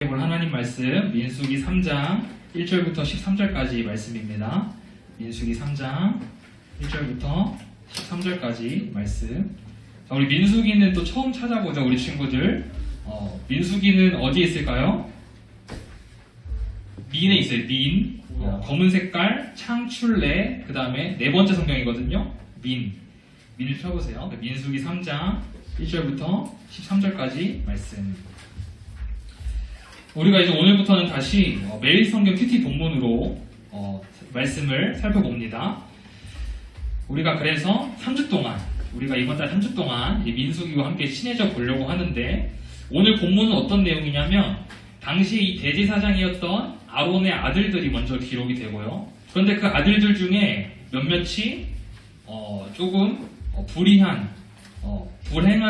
하나님 말씀 민수기 3장 1절부터 13절까지 말씀입니다. 민수기 3장 1절부터 13절까지 말씀. 자, 우리 민수기는 또 처음 찾아보죠, 우리 친구들. 민수기는 어디에 있을까요? 민에 있어요. 민. 검은 색깔, 창출래, 그 다음에 네 번째 성경이거든요. 민을 펴보세요. 민수기 3장 1절부터 13절까지 말씀. 우리가 이제 오늘부터는 다시 매일 성경 큐티 본문으로 말씀을 살펴봅니다. 우리가 그래서 3주 동안, 우리가 이번 달 3주 동안 민수기와 함께 친해져 보려고 하는데, 오늘 본문은 어떤 내용이냐면 당시 이 대제사장이었던 아론의 아들들이 먼저 기록이 되고요. 그런데 그 아들들 중에 몇몇이 조금 불행한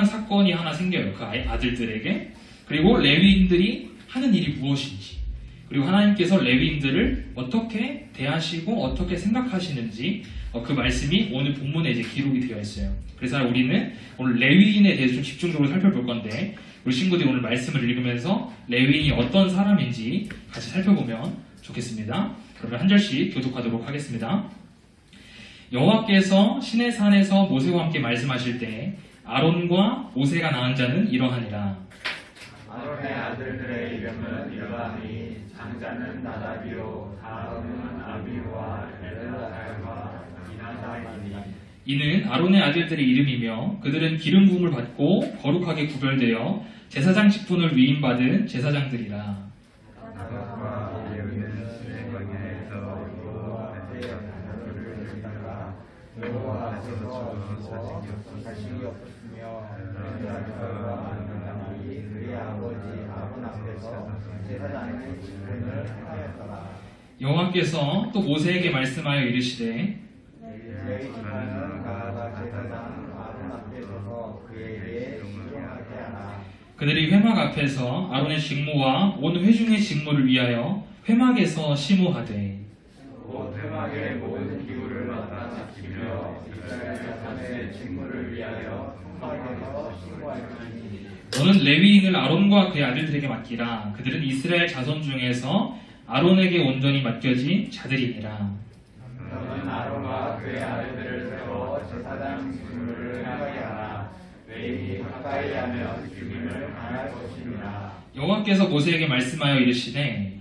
사건이 하나 생겨요. 그 아들들에게. 그리고 레위인들이 하는 일이 무엇인지, 그리고 하나님께서 레위인들을 어떻게 대하시고 어떻게 생각하시는지 그 말씀이 오늘 본문에 이제 기록이 되어 있어요. 그래서 우리는 오늘 레위인에 대해서 좀 집중적으로 살펴볼 건데, 우리 친구들이 오늘 말씀을 읽으면서 레위인이 어떤 사람인지 같이 살펴보면 좋겠습니다. 그러면 한 절씩 교독하도록 하겠습니다. 여호와께서 시내산에서 모세와 함께 말씀하실 때 아론과 모세가 낳은 자는 이러하니라. 아론의 아들들의 이름은 이러하니 장자는 나답이요 다음은 아비후와 엘르아살과 이나답이니. 이는 아론의 아들들의 이름이며 그들은 기름 부음을 받고 거룩하게 구별되어 제사장 직분을 위임받은 제사장들이라. 나답과 레위는 수행관에서 여호와의 자녀들을 듣다가 여호와 앞에서 자식이 없었으며 엘르아살과 이나답이 그의 아버지 아론 앞에서 제사장의 직분을 행하였더라. 여호와께서 또 모세에게 말씀하여 이르시되 레위 지파는 가하다 제사장 아론 앞에 서서 그에게 시종하게 하라. 그들이 회막 앞에서 아론의 직무와 온 회중의 직무를 위하여 회막에서 심우하되 곧 회막의 모든 기구를 맡아 지키며 이스라엘 자손의 직무를 위하여 회막에서 심우할지니. 너는 레위인을 아론과 그의 아들들에게 맡기라. 그들은 이스라엘 자손 중에서 아론에게 온전히 맡겨진 자들이니라. 너는 아론과 그의 아들들을 세워 제사장 직무를 하게 하라. 레위 가까이 하면 죽임을 당할 것이니라. 여호와께서 모세에게 말씀하여 이르시되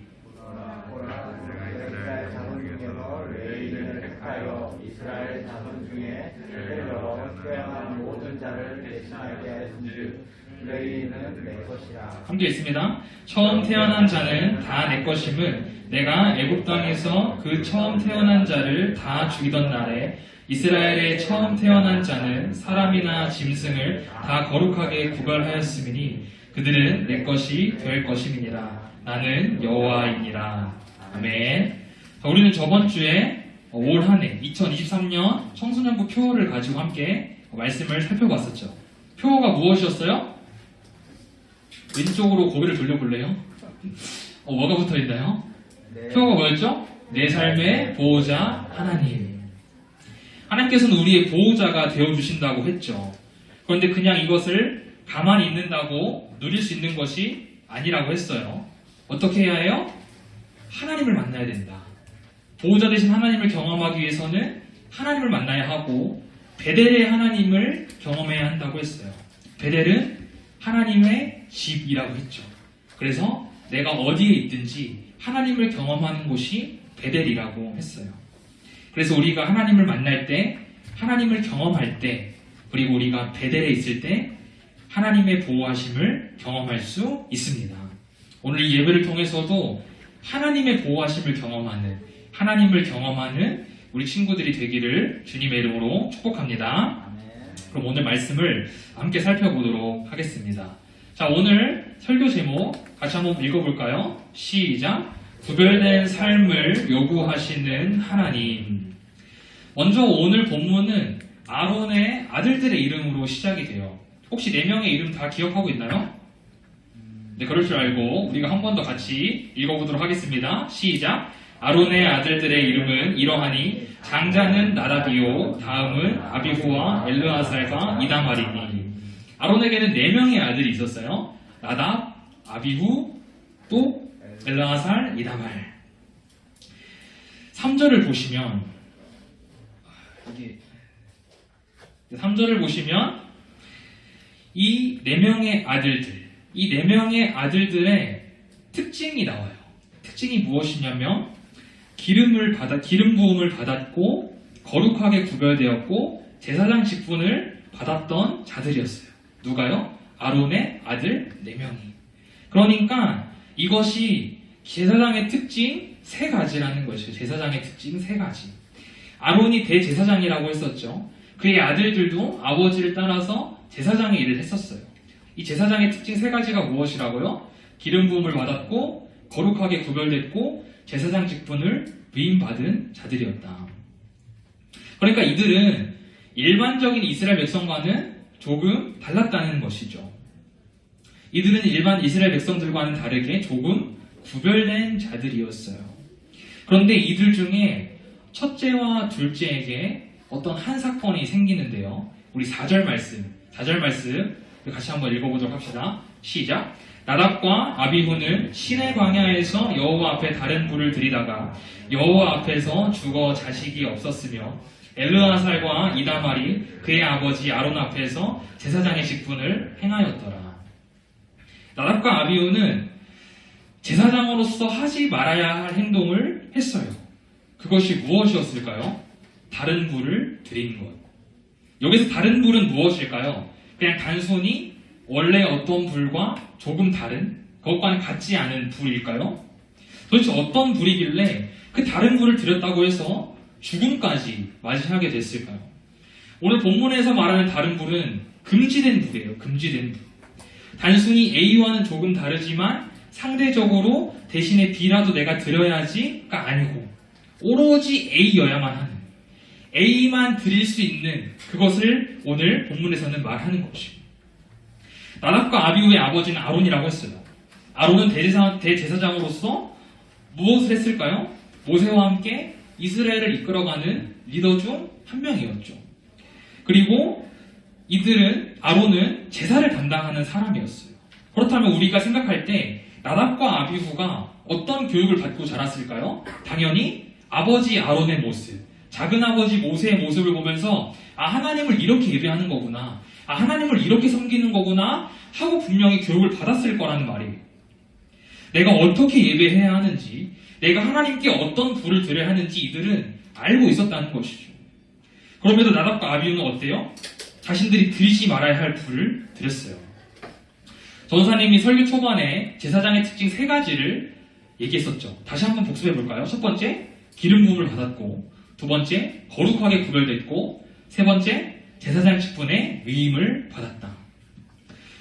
이스라엘 자손 중에서 레위인을 택하여 이스라엘 자손 중에 특별로 태어난 모든 자를 대신하게 하였은즉 레위인은 내 것이라. 함께 있습니다. 처음 태어난 자는 다 내 것임을 내가 애굽 땅에서 그 처음 태어난 자를 다 죽이던 날에 이스라엘의 처음 태어난 자는 사람이나 짐승을 다 거룩하게 구별하였음이니 그들은 내 것이 될 것임이니라. 나는 여호와이니라. 아멘. 자, 우리는 저번 주에 올 한 해 2023년 청소년부 표어를 가지고 함께 말씀을 살펴봤었죠. 표어가 무엇이었어요? 왼쪽으로 고개를 돌려볼래요? 뭐가 붙어있나요? 표어가 뭐였죠? 내 삶의 보호자 하나님. 하나님께서는 우리의 보호자가 되어주신다고 했죠. 그런데 그냥 이것을 가만히 있는다고 누릴 수 있는 것이 아니라고 했어요. 어떻게 해야 해요? 하나님을 만나야 된다. 보호자 되신 하나님을 경험하기 위해서는 하나님을 만나야 하고 베델의 하나님을 경험해야 한다고 했어요. 베델은 하나님의 집이라고 했죠. 그래서 내가 어디에 있든지 하나님을 경험하는 곳이 베델이라고 했어요. 그래서 우리가 하나님을 만날 때, 하나님을 경험할 때, 그리고 우리가 베델에 있을 때 하나님의 보호하심을 경험할 수 있습니다. 오늘 이 예배를 통해서도 하나님의 보호하심을 경험하는, 하나님을 경험하는 우리 친구들이 되기를 주님의 이름으로 축복합니다. 그럼 오늘 말씀을 함께 살펴보도록 하겠습니다. 자, 오늘 설교 제목 같이 한번 읽어볼까요? 시작! 구별된 삶을 요구하시는 하나님. 먼저 오늘 본문은 아론의 아들들의 이름으로 시작이 돼요. 혹시 4명의 이름 다 기억하고 있나요? 네, 그럴 줄 알고 우리가 한 번 더 같이 읽어보도록 하겠습니다. 시작! 아론의 아들들의 이름은 이러하니 장자는 나답이요 다음은 아비후와 엘르아살과 이다말이니. 아론에게는 4명의 아들이 있었어요. 나답, 아비후, 또 엘르아살, 이다말. 3절을 보시면 여기 3절을 보시면 이 4명의 아들들, 이 4명의 아들들의 특징이 나와요. 특징이 무엇이냐면 기름 부음을 받았고 거룩하게 구별되었고 제사장 직분을 받았던 자들이었어요. 누가요? 아론의 아들 4명이. 그러니까 이것이 제사장의 특징 3가지라는 것이죠. 제사장의 특징 3가지. 아론이 대제사장이라고 했었죠. 그의 아들들도 아버지를 따라서 제사장의 일을 했었어요. 이 제사장의 특징 3가지가 무엇이라고요? 기름 부음을 받았고 거룩하게 구별됐고 제사장 직분을 위임받은 자들이었다. 그러니까 이들은 일반적인 이스라엘 백성과는 조금 달랐다는 것이죠. 이들은 일반 이스라엘 백성들과는 다르게 조금 구별된 자들이었어요. 그런데 이들 중에 첫째와 둘째에게 어떤 한 사건이 생기는데요. 우리 4절 말씀 같이 한번 읽어보도록 합시다. 시작. 나답과 아비후는 시내 광야에서 여호와 앞에 다른 불을 들이다가 여호와 앞에서 죽어 자식이 없었으며 엘르아살과 이다말이 그의 아버지 아론 앞에서 제사장의 직분을 행하였더라. 나답과 아비후는 제사장으로서 하지 말아야 할 행동을 했어요. 그것이 무엇이었을까요? 다른 불을 드린 것. 여기서 다른 불은 무엇일까요? 그냥 단순히 원래 어떤 불과 조금 다른, 그것과는 같지 않은 불일까요? 도대체 어떤 불이길래 그 다른 불을 드렸다고 해서 죽음까지 맞이하게 됐을까요? 오늘 본문에서 말하는 다른 불은 금지된 불이에요. 금지된 불. 단순히 A와는 조금 다르지만 상대적으로 대신에 B라도 내가 드려야지가 아니고 오로지 A여야만 하는, A만 드릴 수 있는 그것을 오늘 본문에서는 말하는 것이고, 나답과 아비후의 아버지는 아론이라고 했어요. 아론은 대제사장으로서 무엇을 했을까요? 모세와 함께 이스라엘을 이끌어가는 리더 중 한 명이었죠. 그리고 아론은 제사를 담당하는 사람이었어요. 그렇다면 우리가 생각할 때 나답과 아비후가 어떤 교육을 받고 자랐을까요? 당연히 아버지 아론의 모습, 작은 아버지 모세의 모습을 보면서 하나님을 이렇게 예배하는 거구나, 하나님을 이렇게 섬기는 거구나 하고 분명히 교육을 받았을 거라는 말이에요. 내가 어떻게 예배해야 하는지, 내가 하나님께 어떤 불을 드려야 하는지 이들은 알고 있었다는 것이죠. 그럼에도 나답과 아비후는 어때요? 자신들이 드리지 말아야 할 불을 드렸어요. 전사님이 설교 초반에 제사장의 특징 3가지를 얘기했었죠. 다시 한번 복습해 볼까요? 첫 번째, 기름 부음을 받았고, 두 번째, 거룩하게 구별됐고, 세 번째, 제사장 직분의 위임을 받았다.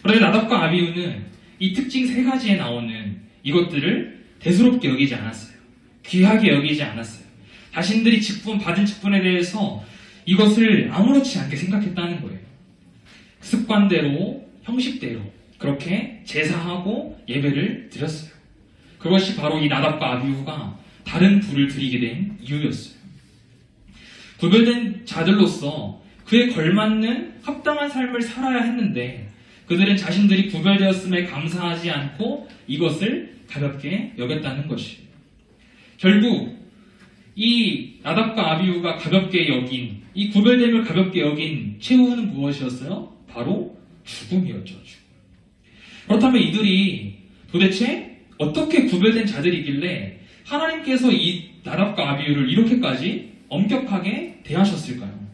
그런데 나답과 아비후는 이 특징 3가지에 나오는 이것들을 대수롭게 여기지 않았어요. 귀하게 여기지 않았어요. 자신들이 받은 직분에 대해서 이것을 아무렇지 않게 생각했다는 거예요. 습관대로, 형식대로 그렇게 제사하고 예배를 드렸어요. 그것이 바로 이 나답과 아비후가 다른 불을 드리게 된 이유였어요. 구별된 자들로서 그에 걸맞는 합당한 삶을 살아야 했는데 그들은 자신들이 구별되었음에 감사하지 않고 이것을 가볍게 여겼다는 것이에요. 결국 이 나답과 아비후가 가볍게 여긴, 이 구별됨을 가볍게 여긴 최후는 무엇이었어요? 바로 죽음이었죠. 죽음. 그렇다면 이들이 도대체 어떻게 구별된 자들이길래 하나님께서 이 나답과 아비후를 이렇게까지 엄격하게 대하셨을까요?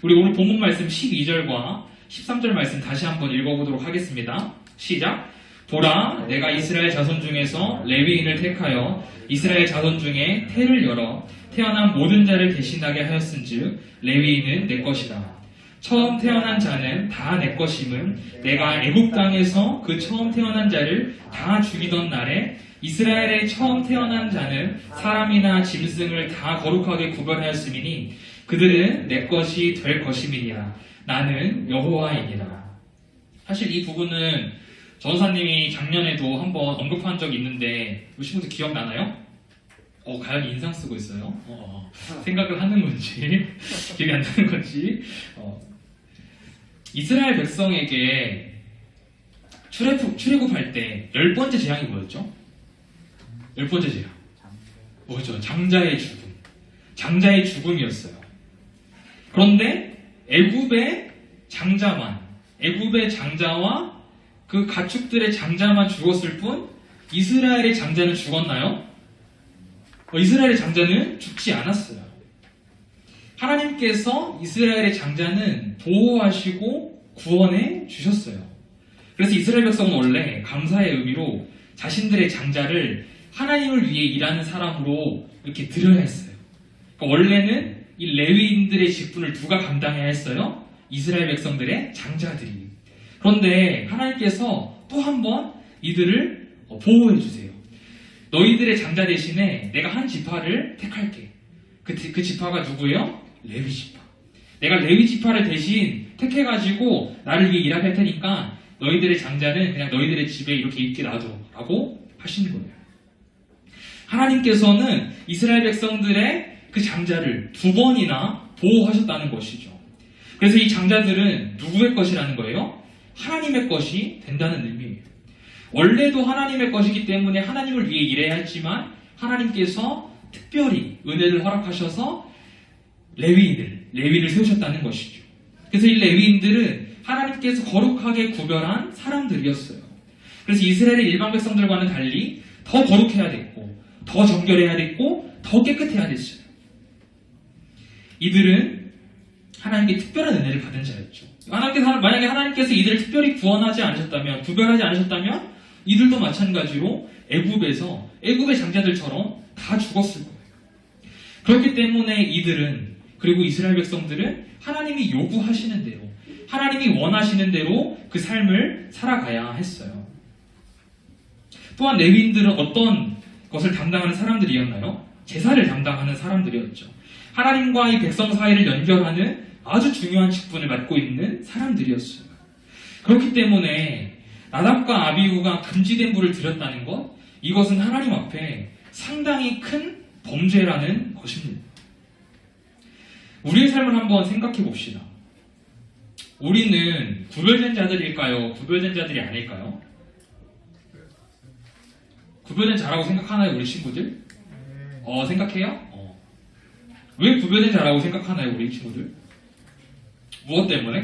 우리 오늘 본문 말씀 12절과 13절 말씀 다시 한번 읽어보도록 하겠습니다. 시작. 보라, 내가 이스라엘 자손 중에서 레위인을 택하여 이스라엘 자손 중에 태를 열어 태어난 모든 자를 대신하게 하였은즉 레위인은 내 것이다. 처음 태어난 자는 다 내 것임은 내가 애굽 땅에서 그 처음 태어난 자를 다 죽이던 날에 이스라엘의 처음 태어난 자는 사람이나 짐승을 다 거룩하게 구별하였음이니 그들은 내 것이 될 것임이니라. 나는 여호와이니라. 사실 이 부분은 전사님이 작년에도 한번 언급한 적이 있는데 오신 분들 기억나나요? 가연이 인상 쓰고 있어요. 생각을 하는 건지 기억이 안 나는 건지. 이스라엘 백성에게 출애굽할 때 10번째 재앙이 뭐였죠? 몇 번째 죄야? 뭐죠? 장자의 죽음. 장자의 죽음이었어요. 그런데 애굽의 장자와 그 가축들의 장자만 죽었을 뿐 이스라엘의 장자는 죽었나요? 이스라엘의 장자는 죽지 않았어요. 하나님께서 이스라엘의 장자는 보호하시고 구원해 주셨어요. 그래서 이스라엘 백성은 원래 감사의 의미로 자신들의 장자를 하나님을 위해 일하는 사람으로 이렇게 드려야 했어요. 그러니까 원래는 이 레위인들의 직분을 누가 감당해야 했어요? 이스라엘 백성들의 장자들이. 그런데 하나님께서 또 한 번 이들을 보호해 주세요. 너희들의 장자 대신에 내가 한 지파를 택할게. 그 지파가 누구예요? 레위 지파. 내가 레위 지파를 대신 택해가지고 나를 위해 일하게 할 테니까 너희들의 장자는 그냥 너희들의 집에 이렇게 있게 놔둬 라고 하시는 거예요. 하나님께서는 이스라엘 백성들의 그 장자를 2번이나 보호하셨다는 것이죠. 그래서 이 장자들은 누구의 것이라는 거예요? 하나님의 것이 된다는 의미예요. 원래도 하나님의 것이기 때문에 하나님을 위해 일해야 했지만 하나님께서 특별히 은혜를 허락하셔서 레위인을 세우셨다는 것이죠. 그래서 이 레위인들은 하나님께서 거룩하게 구별한 사람들이었어요. 그래서 이스라엘의 일반 백성들과는 달리 더 거룩해야 됐고 더 정결해야 됐고 더 깨끗해야 됐어요. 이들은 하나님께 특별한 은혜를 받은 자였죠. 만약에 하나님께서 이들을 특별히 구원하지 않으셨다면, 구별하지 않으셨다면 이들도 마찬가지로 애굽의 장자들처럼 다 죽었을 거예요. 그렇기 때문에 이들은, 그리고 이스라엘 백성들은 하나님이 요구하시는 대로, 하나님이 원하시는 대로 그 삶을 살아가야 했어요. 또한 레위인들은 어떤 것을 담당하는 사람들이었나요? 제사를 담당하는 사람들이었죠. 하나님과 이 백성 사이를 연결하는 아주 중요한 직분을 맡고 있는 사람들이었어요. 그렇기 때문에 나답과 아비후가 금지된 불을 드렸다는 것, 이것은 하나님 앞에 상당히 큰 범죄라는 것입니다. 우리의 삶을 한번 생각해 봅시다. 우리는 구별된 자들일까요? 구별된 자들이 아닐까요? 구별된 자라고 생각하나요, 우리 친구들? 생각해요? 왜 구별된 자라고 생각하나요, 우리 친구들? 무엇 때문에?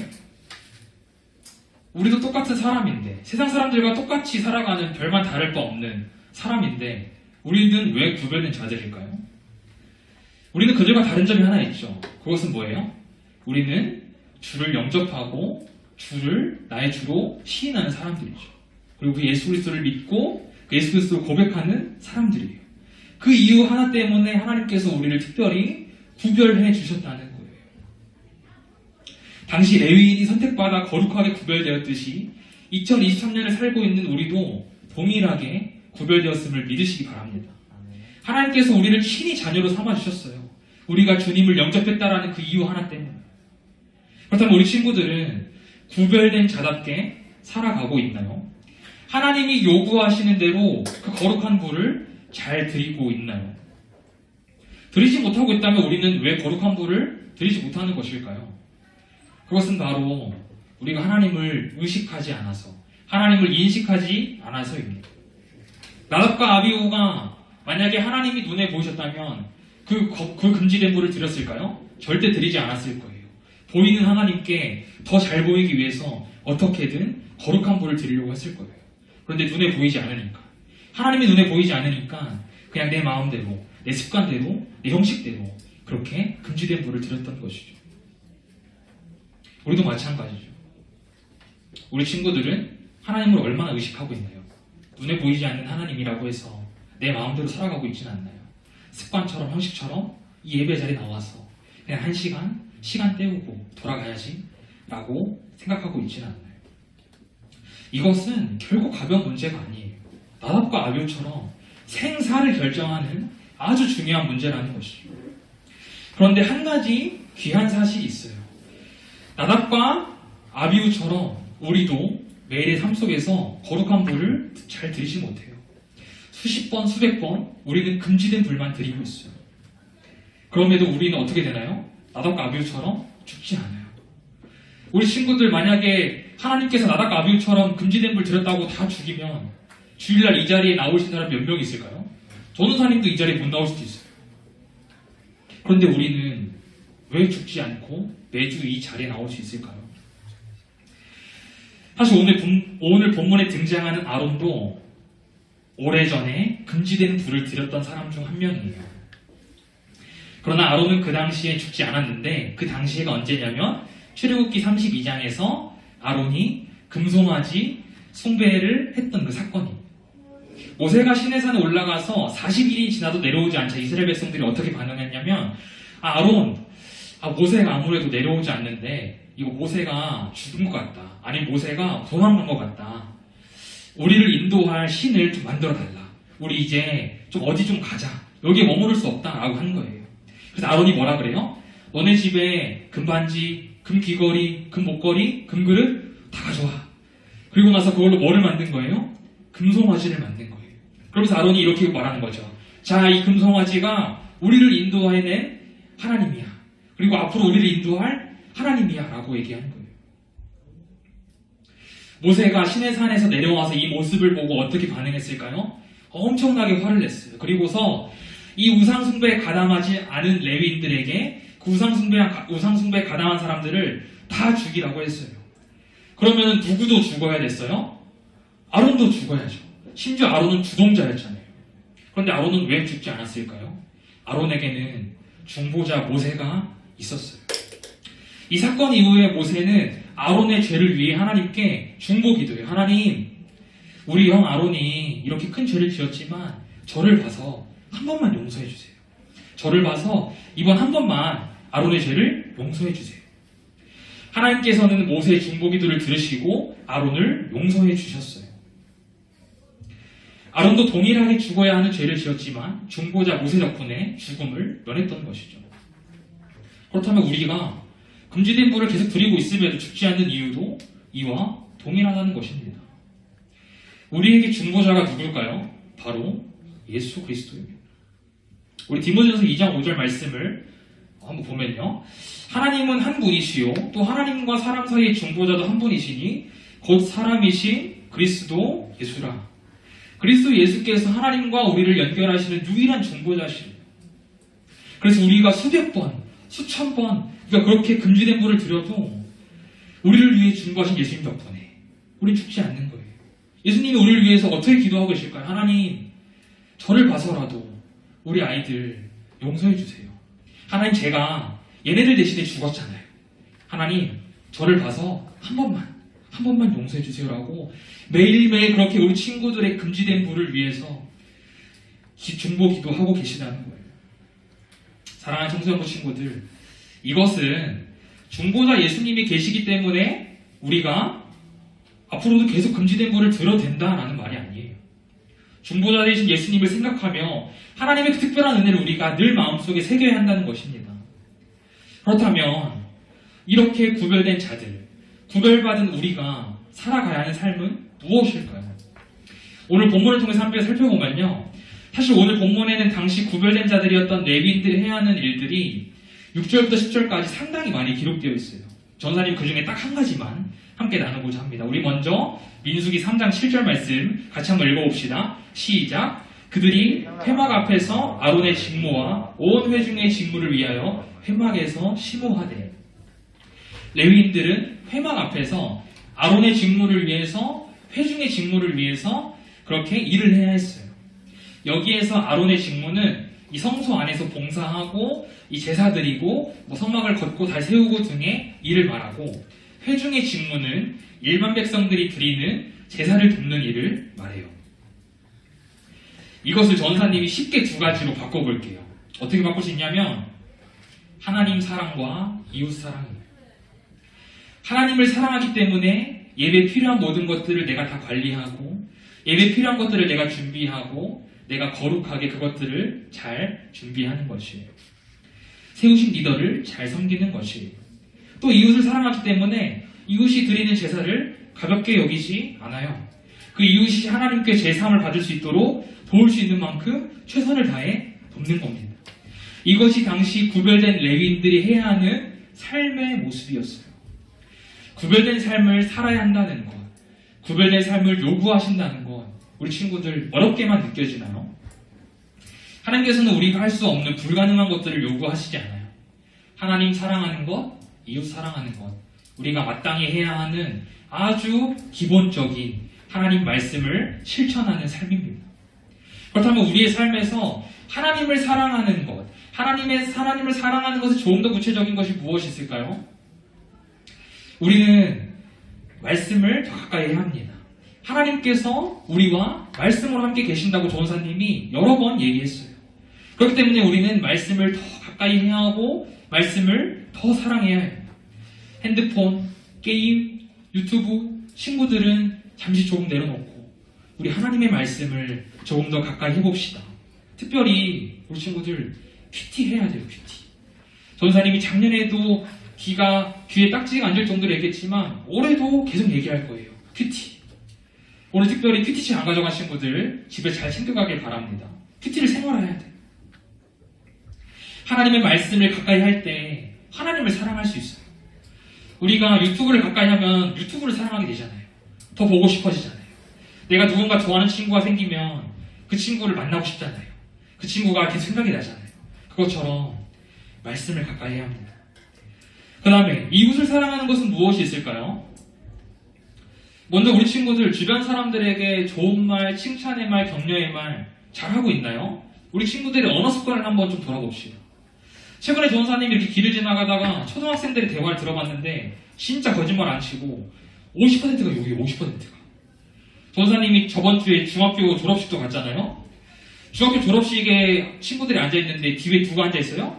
우리도 똑같은 사람인데, 세상 사람들과 똑같이 살아가는 별반 다를 바 없는 사람인데, 우리는 왜 구별된 자들일까요? 우리는 그들과 다른 점이 하나 있죠. 그것은 뭐예요? 우리는 주를 영접하고 주를 나의 주로 시인하는 사람들이죠. 그리고 그 예수 그리스도를 믿고 그 예수 그리스도를 고백하는 사람들이에요. 그 이유 하나 때문에 하나님께서 우리를 특별히 구별해 주셨다는 거예요. 당시 레위인이 선택받아 거룩하게 구별되었듯이 2023년을 살고 있는 우리도 동일하게 구별되었음을 믿으시기 바랍니다. 하나님께서 우리를 친히 자녀로 삼아주셨어요. 우리가 주님을 영접했다라는 그 이유 하나 때문에. 그렇다면 우리 친구들은 구별된 자답게 살아가고 있나요? 하나님이 요구하시는 대로 그 거룩한 불을 잘 드리고 있나요? 드리지 못하고 있다면 우리는 왜 거룩한 불을 드리지 못하는 것일까요? 그것은 바로 우리가 하나님을 의식하지 않아서, 하나님을 인식하지 않아서입니다. 나답과 아비후가 만약에 하나님이 눈에 보이셨다면 그 금지된 불을 드렸을까요? 절대 드리지 않았을 거예요. 보이는 하나님께 더 잘 보이기 위해서 어떻게든 거룩한 불을 드리려고 했을 거예요. 그런데 눈에 보이지 않으니까, 하나님이 눈에 보이지 않으니까 그냥 내 마음대로, 내 습관대로, 내 형식대로 그렇게 금지된 불을 드렸던 것이죠. 우리도 마찬가지죠. 우리 친구들은 하나님을 얼마나 의식하고 있나요? 눈에 보이지 않는 하나님이라고 해서 내 마음대로 살아가고 있지는 않나요? 습관처럼, 형식처럼 이 예배 자리에 나와서 그냥 1시간 때우고 돌아가야지 라고 생각하고 있지는 않나요? 이것은 결국 가벼운 문제가 아니에요. 나답과 아비후처럼 생사를 결정하는 아주 중요한 문제라는 것이죠. 그런데 한 가지 귀한 사실이 있어요. 나답과 아비후처럼 우리도 매일의 삶 속에서 거룩한 불을 잘 드리지 못해요. 수십 번, 수백 번 우리는 금지된 불만 드리고 있어요. 그럼에도 우리는 어떻게 되나요? 나답과 아비후처럼 죽지 않아요. 우리 친구들 만약에 하나님께서 나답과 아비후처럼 금지된 불 드렸다고 다 죽이면 주일날 이 자리에 나오신 사람 몇 명 있을까요? 전도사님도 이 자리에 못 나올 수도 있어요. 그런데 우리는 왜 죽지 않고 매주 이 자리에 나올 수 있을까요? 사실 오늘 본문에 등장하는 아론도 오래전에 금지된 불을 들였던 사람 중 한 명이에요. 그러나 아론은 그 당시에 죽지 않았는데 그 당시에가 언제냐면 출애굽기 32장에서 아론이 금송아지 숭배를 했던 그 사건이. 모세가 시내산에 올라가서 40일이 지나도 내려오지 않자 이스라엘 백성들이 어떻게 반응했냐면 아론, 모세가 아무래도 내려오지 않는데 이거 모세가 죽은 것 같다. 아니 모세가 도망간 것 같다. 우리를 인도할 신을 좀 만들어 달라. 우리 이제 좀 어디 좀 가자. 여기에 머무를 수 없다라고 하는 거예요. 그래서 아론이 뭐라 그래요? 너네 집에 금반지, 금귀걸이, 금목걸이, 금그릇 다 가져와. 그리고 나서 그걸로 뭐를 만든 거예요? 금송아지를 만든 거예요. 그러면서 아론이 이렇게 말하는 거죠. 자, 이 금송아지가 우리를 인도해낸 하나님이야. 그리고 앞으로 우리를 인도할 하나님이야 라고 얘기하는 거예요. 모세가 시내산에서 내려와서 이 모습을 보고 어떻게 반응했을까요? 엄청나게 화를 냈어요. 그리고서 이 우상숭배에 가담하지 않은 레위인들에게 그 우상숭배에 가담한 사람들을 다 죽이라고 했어요. 그러면 누구도 죽어야 됐어요? 아론도 죽어야죠. 심지어 아론은 주동자였잖아요. 그런데 아론은 왜 죽지 않았을까요? 아론에게는 중보자 모세가 있었어요. 이 사건 이후에 모세는 아론의 죄를 위해 하나님께 중보 기도해요. 하나님, 우리 형 아론이 이렇게 큰 죄를 지었지만 저를 봐서 한 번만 용서해 주세요. 저를 봐서 이번 한 번만 아론의 죄를 용서해 주세요. 하나님께서는 모세의 중보 기도를 들으시고 아론을 용서해 주셨어요. 아론도 동일하게 죽어야 하는 죄를 지었지만 중보자 모세 덕분에 죽음을 면했던 것이죠. 그렇다면 우리가 금지된 불을 계속 드리고 있음에도 죽지 않는 이유도 이와 동일하다는 것입니다. 우리에게 중보자가 누굴까요? 바로 예수 그리스도입니다. 우리 디모데전서 2장 5절 말씀을 한번 보면요. 하나님은 한 분이시요 또 하나님과 사람 사이의 중보자도 한 분이시니 곧 사람이신 그리스도 예수라. 그리스도 예수께서 하나님과 우리를 연결하시는 유일한 중보자시래요. 그래서 우리가 수백 번, 수천 번 우리가 그렇게 금지된 불을 드려도 우리를 위해 중보하신 예수님 덕분에 우린 죽지 않는 거예요. 예수님이 우리를 위해서 어떻게 기도하고 계실까요? 하나님, 저를 봐서라도 우리 아이들 용서해 주세요. 하나님, 제가 얘네들 대신에 죽었잖아요. 하나님, 저를 봐서 한 번만 용서해 주세요라고 매일매일 그렇게 우리 친구들의 금지된 불을 위해서 중보 기도하고 계시다는 거예요. 사랑하는 청소년부 친구들, 이것은 중보자 예수님이 계시기 때문에 우리가 앞으로도 계속 금지된 불을 들어도 된다라는 말이 아니에요. 중보자 되신 예수님을 생각하며 하나님의 그 특별한 은혜를 우리가 늘 마음속에 새겨야 한다는 것입니다. 그렇다면 이렇게 구별된 자들, 구별받은 우리가 살아가야 하는 삶은 무엇일까요? 오늘 본문을 통해서 함께 살펴보면요. 사실 오늘 본문에는 당시 구별된 자들이었던 레위인들이 해야 하는 일들이 6절부터 10절까지 상당히 많이 기록되어 있어요. 전사님 그 중에 딱 한 가지만 함께 나누고자 합니다. 우리 먼저 민수기 3장 7절 말씀 같이 한번 읽어봅시다. 시작! 그들이 회막 앞에서 아론의 직무와 온 회중의 직무를 위하여 회막에서 심호하되. 레위인들은 회막 앞에서 아론의 직무를 위해서, 회중의 직무를 위해서 그렇게 일을 해야 했어요. 여기에서 아론의 직무는 이 성소 안에서 봉사하고 이 제사 드리고 성막을 걷고 달 세우고 등의 일을 말하고, 회중의 직무는 일반 백성들이 드리는 제사를 돕는 일을 말해요. 이것을 전사님이 쉽게 두 가지로 바꿔볼게요. 어떻게 바꿀 수 있냐면 하나님 사랑과 이웃 사랑입니다. 하나님을 사랑하기 때문에 예배 필요한 모든 것들을 내가 다 관리하고, 예배 필요한 것들을 내가 준비하고, 내가 거룩하게 그것들을 잘 준비하는 것이에요. 세우신 리더를 잘 섬기는 것이에요. 또 이웃을 사랑하기 때문에 이웃이 드리는 제사를 가볍게 여기지 않아요. 그 이웃이 하나님께 제사함을 받을 수 있도록 도울 수 있는 만큼 최선을 다해 돕는 겁니다. 이것이 당시 구별된 레위인들이 해야 하는 삶의 모습이었어요. 구별된 삶을 살아야 한다는 것, 구별된 삶을 요구하신다는 것, 우리 친구들 어렵게만 느껴지나요? 하나님께서는 우리가 할 수 없는 불가능한 것들을 요구하시지 않아요. 하나님 사랑하는 것, 이웃 사랑하는 것, 우리가 마땅히 해야 하는 아주 기본적인 하나님 말씀을 실천하는 삶입니다. 그렇다면 우리의 삶에서 하나님을 사랑하는 것, 하나님을 사랑하는 것에 조금 더 구체적인 것이 무엇이 있을까요? 우리는 말씀을 더 가까이 해야 합니다. 하나님께서 우리와 말씀으로 함께 계신다고 전사님이 여러 번 얘기했어요. 그렇기 때문에 우리는 말씀을 더 가까이 해야 하고 말씀을 더 사랑해야 해요. 핸드폰, 게임, 유튜브, 친구들은 잠시 조금 내려놓고 우리 하나님의 말씀을 조금 더 가까이 해봅시다. 특별히 우리 친구들 큐티 해야 돼요. 큐티. 전사님이 작년에도 귀에 딱지가 앉을 정도로 얘기했지만 올해도 계속 얘기할 거예요. 큐티. 오늘 특별히 큐티책 안 가져가신 분들 집에 잘 챙겨가길 바랍니다. 큐티를 생활해야 돼요. 하나님의 말씀을 가까이 할 때 하나님을 사랑할 수 있어요. 우리가 유튜브를 가까이 하면 유튜브를 사랑하게 되잖아요. 더 보고 싶어지잖아요. 내가 누군가 좋아하는 친구가 생기면 그 친구를 만나고 싶잖아요. 그 친구가 계속 생각이 나잖아요. 그것처럼 말씀을 가까이 해야 합니다. 그 다음에 이웃을 사랑하는 것은 무엇이 있을까요? 먼저 우리 친구들 주변 사람들에게 좋은 말, 칭찬의 말, 격려의 말 잘하고 있나요? 우리 친구들의 언어 습관을 한번 좀 돌아봅시다. 최근에 전사님이 이렇게 길을 지나가다가 초등학생들의 대화를 들어봤는데 진짜 거짓말 안 치고 50%가 여기 50%가 전사님이 저번 주에 중학교 졸업식도 갔잖아요. 중학교 졸업식에 친구들이 앉아있는데 뒤에 누가 앉아있어요?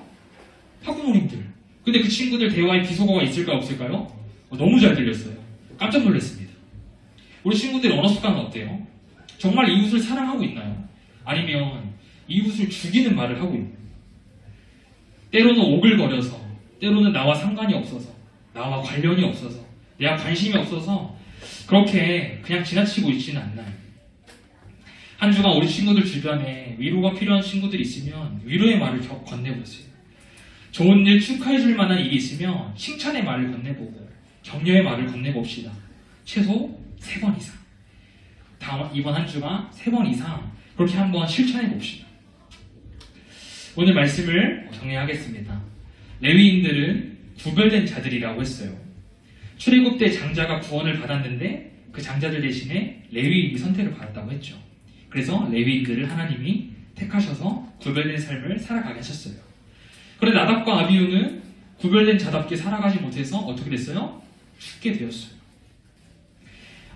학부모님들. 근데 그 친구들 대화에 비속어가 있을까요? 없을까요? 너무 잘 들렸어요. 깜짝 놀랐습니다. 우리 친구들의 언어 습관은 어때요? 정말 이웃을 사랑하고 있나요? 아니면 이웃을 죽이는 말을 하고 있나요? 때로는 오글거려서, 때로는 나와 상관이 없어서, 나와 관련이 없어서, 내가 관심이 없어서 그렇게 그냥 지나치고 있지는 않나요? 한 주간 우리 친구들 주변에 위로가 필요한 친구들이 있으면 위로의 말을 건네보세요. 좋은 일 축하해줄 만한 일이 있으면 칭찬의 말을 건네보고 격려의 말을 건네봅시다. 최소 3번 이상. 이번 한 주간 3번 이상 그렇게 한번 실천해봅시다. 오늘 말씀을 정리하겠습니다. 레위인들은 구별된 자들이라고 했어요. 출애굽 때 장자가 구원을 받았는데 그 장자들 대신에 레위인이 선택을 받았다고 했죠. 그래서 레위인들을 하나님이 택하셔서 구별된 삶을 살아가게 하셨어요. 그런데 나답과 아비후는 구별된 자답게 살아가지 못해서 어떻게 됐어요? 죽게 되었어요.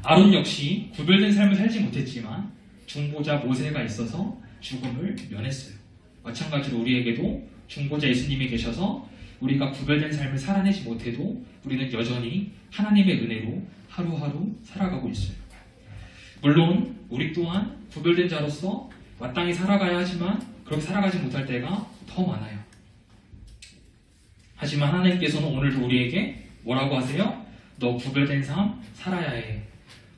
아론 역시 구별된 삶을 살지 못했지만 중보자 모세가 있어서 죽음을 면했어요. 마찬가지로 우리에게도 중보자 예수님이 계셔서 우리가 구별된 삶을 살아내지 못해도 우리는 여전히 하나님의 은혜로 하루하루 살아가고 있어요. 물론 우리 또한 구별된 자로서 마땅히 살아가야 하지만 그렇게 살아가지 못할 때가 더 많아요. 하지만 하나님께서는 오늘도 우리에게 뭐라고 하세요? 너 구별된 삶 살아야 해.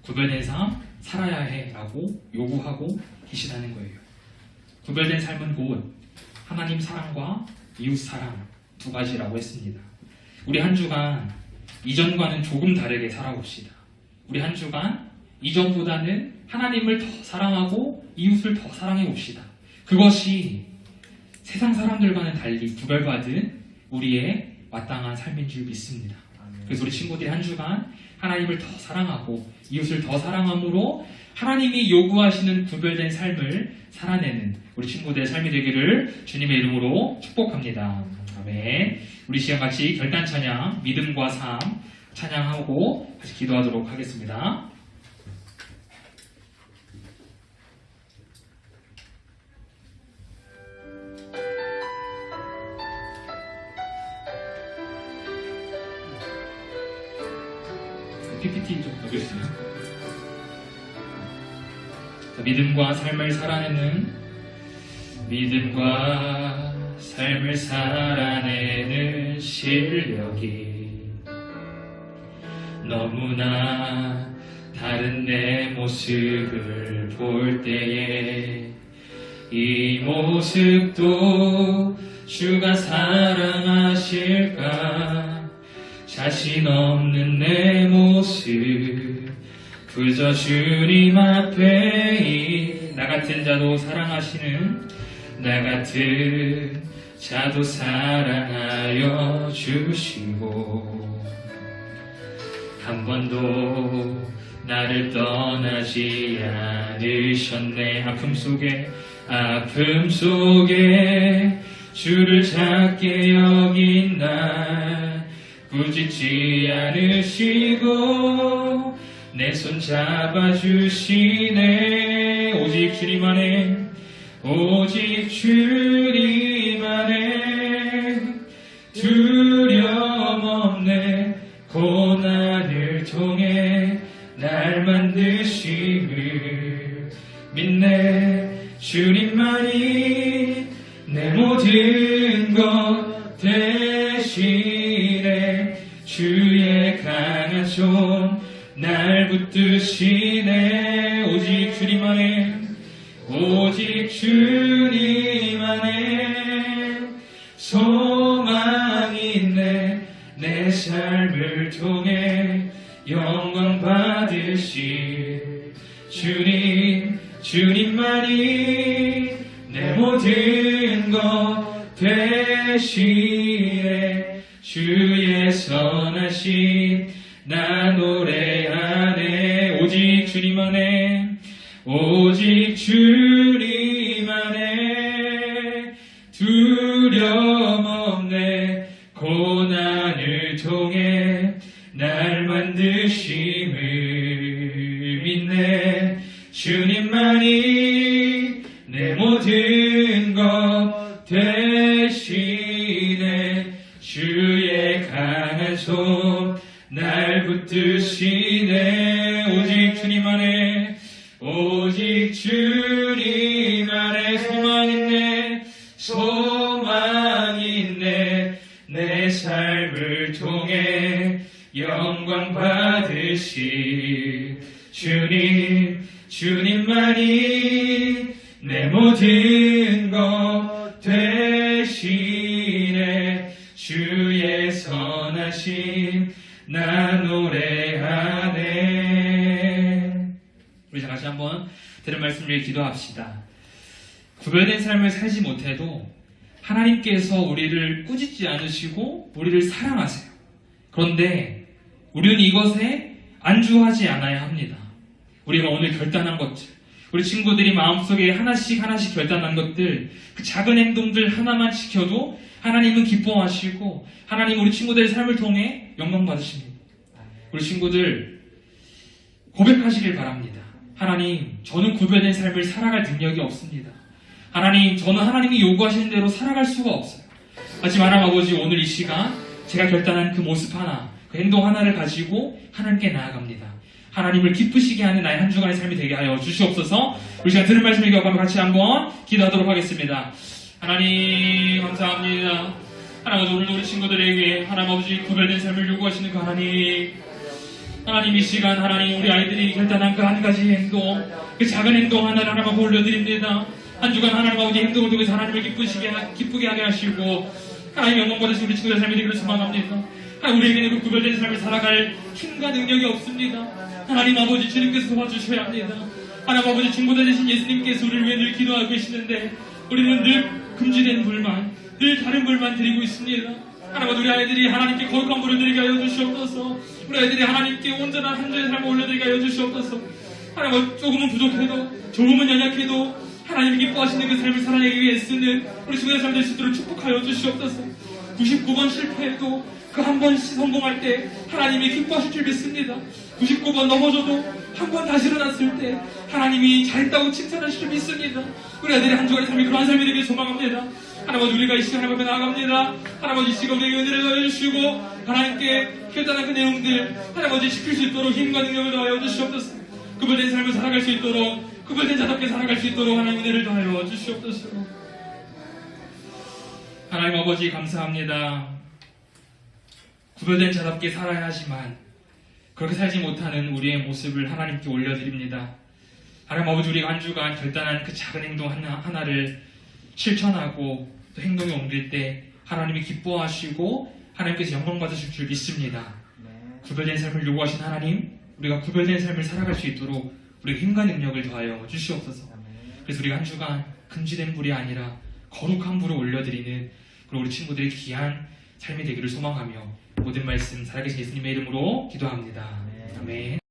구별된 삶 살아야 해 라고 요구하고 계시다는 거예요. 구별된 삶은 곧 하나님 사랑과 이웃 사랑 2가지라고 했습니다. 우리 한 주간 이전과는 조금 다르게 살아봅시다. 우리 한 주간 이전보다는 하나님을 더 사랑하고 이웃을 더 사랑해 봅시다. 그것이 세상 사람들과는 달리 구별받은 우리의 마땅한 삶인 줄 믿습니다. 그래서 우리 친구들이 한 주간 하나님을 더 사랑하고 이웃을 더 사랑함으로 하나님이 요구하시는 구별된 삶을 살아내는 우리 친구들의 삶이 되기를 주님의 이름으로 축복합니다. 아멘. 우리 시간 같이 결단 찬양, 믿음과 삶 찬양하고 같이 기도하도록 하겠습니다. PPT 좀 넣어주세요. 믿음과 삶을 살아내는 실력이 너무나 다른 내 모습을 볼 때에 이 모습도 주가 사랑하실까? 자신 없는 내 모습 그저 주님 앞에 나 같은 자도 사랑하시는 나 같은 자도 사랑하여 주시고 한 번도 나를 떠나지 않으셨네. 아픔 속에 주를 작게 여긴 날 부짓지 않으시고 내 손 잡아주시네. 오직 주님 안에 오직 주님 안에 두려움 없네. 고난을 통해 날 만드심을 믿네. 주님만이 내 모든 것 대신에 주의 강한 손 날 붙드시네. 오직 주님 안에 오직 주님 안에 소망이 있네. 내 삶을 통해 영광 받으실 주님만이 내 모든 것 대신에 주의 선하심 나 노래하네. 오직 주님 안에 오직 주님 안에 두려움 없네. 고난을 통해 날 만드심을 믿네. 주님만이 내 모든 것 대신에 주의 강한 손 날 붙드시네. 오직 주님 안에 오직 주님 안에 소망이 있네. 내 삶을 통해 영광 받으실 주님만이 내 모든 것 대신에 주의 선하심 나 노래하네. 우리 다 같이 한번 들은 말씀을 위해 기도합시다. 구별된 삶을 살지 못해도 하나님께서 우리를 꾸짖지 않으시고 우리를 사랑하세요. 그런데 우리는 이것에 안주하지 않아야 합니다. 우리가 오늘 결단한 것들, 우리 친구들이 마음속에 하나씩 결단한 것들, 그 작은 행동들 하나만 지켜도 하나님은 기뻐하시고 하나님 우리 친구들의 삶을 통해 영광 받으십니다. 우리 친구들 고백하시길 바랍니다. 하나님, 저는 구별된 삶을 살아갈 능력이 없습니다. 하나님, 저는 하나님이 요구하시는 대로 살아갈 수가 없어요. 하지만 하나님 아버지, 오늘 이 시간 제가 결단한 그 모습 하나, 그 행동 하나를 가지고 하나님께 나아갑니다. 하나님을 기쁘시게 하는 나의 한 주간의 삶이 되게 하여 주시옵소서. 우리 시간 들은 말씀을 기억하며 같이 한번 기도하도록 하겠습니다. 하나님 감사합니다. 하나님 오늘 우리 친구들에게 하나님 아버지 구별된 삶을 요구하시는 그 하나님 이 시간 하나님 우리 아이들이 결단한 그 한 가지 행동, 그 작은 행동 하나를 하나님 앞에 올려드립니다. 한 주간 하나님 아버지 행동을 통해서 하나님을 기쁘게 하게 하시고 하나님 영광 받으시고 우리 친구들의 삶이 되기를 소망합니다. 하나님 우리에게는 그 구별된 삶을 살아갈 힘과 능력이 없습니다. 하나님 아버지 주님께서 도와주셔야 합니다. 하나님 아버지 중보자 되신 예수님께서 우리를 위해 늘 기도하고 계시는데 우리는 늘 금지된 불만, 늘 다른 불만 드리고 있습니다. 하나님 우리 아이들이 하나님께 거룩한 불을 드리게 하여 주시옵소서. 우리 아이들이 하나님께 온전한 한 주의 삶을 올려드리게 하여 주시옵소서. 하나님 조금은 부족해도 조금은 연약해도 하나님이 기뻐하시는 그 삶을 살아내기 위해 쓰는 우리 친구들의 삶 될 수 있도록 축복하여 주시옵소서. 99번 실패해도 그 한 번 성공할 때 하나님이 기뻐하실 줄 믿습니다. 99번 넘어져도 한 번 다시 일어났을 때 하나님이 잘했다고 칭찬하실 줄 믿습니다. 우리 아들의 한 주간의 삶이 그러한 삶이 되길 소망합니다. 하나님 우리가 이 시간 하나님 앞에 나아갑니다. 하나님 이 시간 우리에게 은혜를 더해주시고 하나님께 결단한 그 내용들 하나님 지킬 수 있도록 힘과 능력을 더하여 주시옵소서. 구별된 삶을 살아갈 수 있도록 구별된 자답게 살아갈 수 있도록 하나님 은혜를 더하여 주시옵소서. 하나님 아버지 감사합니다. 구별된 자답게 살아야 하지만 그렇게 살지 못하는 우리의 모습을 하나님께 올려드립니다. 하나님 아버지 우리가 한 주간 결단한 그 작은 행동 하나를 실천하고 또 행동에 옮길 때 하나님이 기뻐하시고 하나님께서 영광 받으실 줄 믿습니다. 구별된 삶을 요구하신 하나님, 우리가 구별된 삶을 살아갈 수 있도록 우리의 힘과 능력을 더하여 주시옵소서. 그래서 우리가 한 주간 금지된 불이 아니라 거룩한 불을 올려드리는 그리고 우리 친구들의 귀한 삶이 되기를 소망하며 모든 말씀 살아계신 예수님의 이름으로 기도합니다. 아멘.